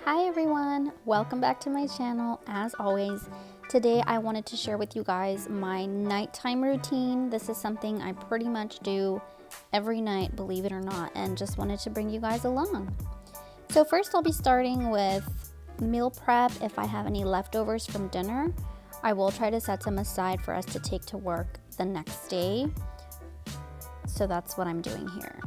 Hi everyone, welcome back to my channel. As always, today I wanted to share with you guys my nighttime routine. This is something I pretty much do every night, believe it or not, and just wanted to bring you guys along. So first I'll be starting with meal prep. If I have any leftovers from dinner, I will try to set some aside for us to take to work the next day. So that's what I'm doing here.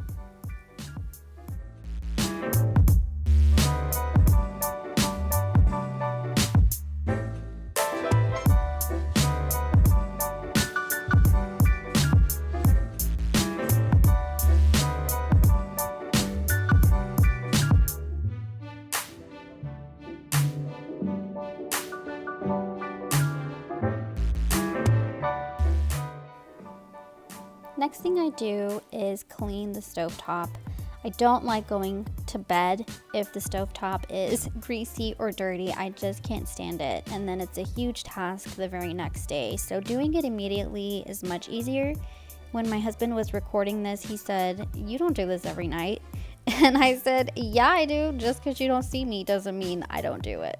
Next thing I do is clean the stovetop. I don't like going to bed if the stovetop is greasy or dirty. I just can't stand it. And then it's a huge task the very next day. So doing it immediately is much easier. When my husband was recording this, he said, "You don't do this every night." And I said, "Yeah, I do. Just because you don't see me doesn't mean I don't do it."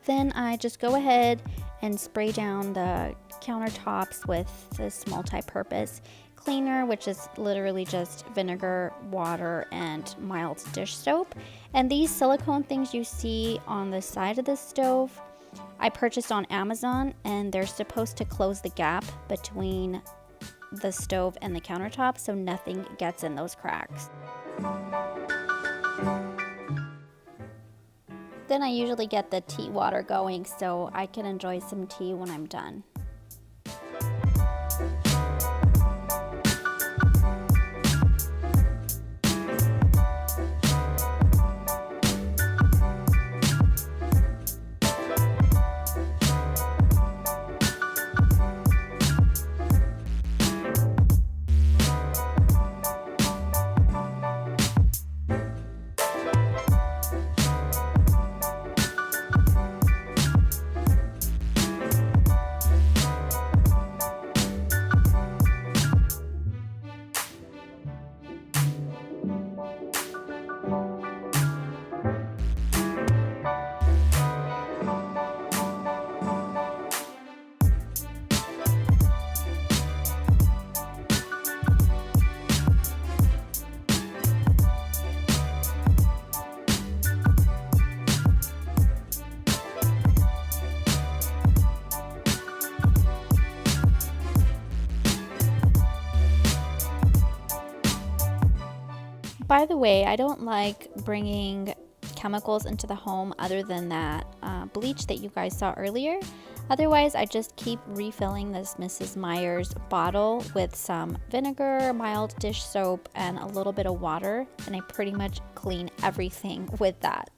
Then I just go ahead and spray down the countertops with this multi-purpose cleaner, which is literally just vinegar, water, and mild dish soap. And these silicone things you see on the side of the stove, I purchased on Amazon, and they're supposed to close the gap between the stove and the countertop so nothing gets in those cracks. Then I usually get the tea water going so I can enjoy some tea when I'm done. By the way, I don't like bringing chemicals into the home other than that bleach that you guys saw earlier. Otherwise, I just keep refilling this Mrs. Meyer's bottle with some vinegar, mild dish soap, and a little bit of water, and I pretty much clean everything with that.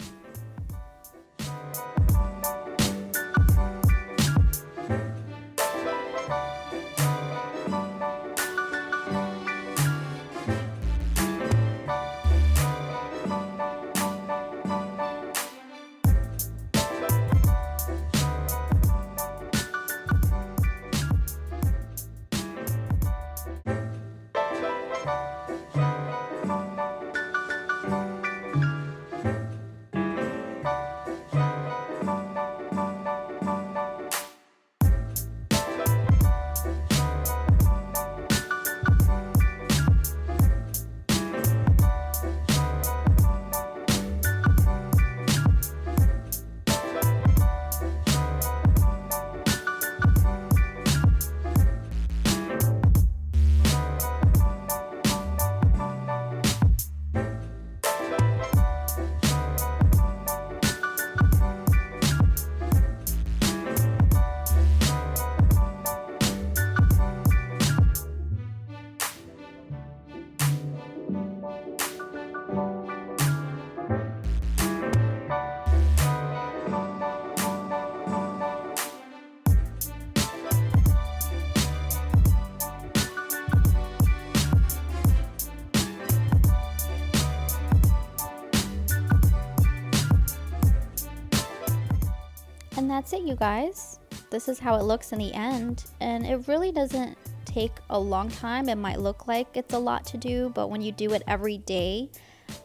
And that's it, you guys. This is how it looks in the end, and it really doesn't take a long time. It might look like it's a lot to do, but when you do it every day,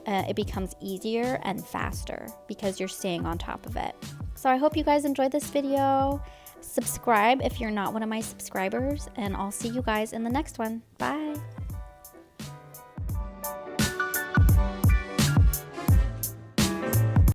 it becomes easier and faster because you're staying on top of it. So I hope you guys enjoyed this video. Subscribe if you're not one of my subscribers, and I'll see you guys in the next one. Bye.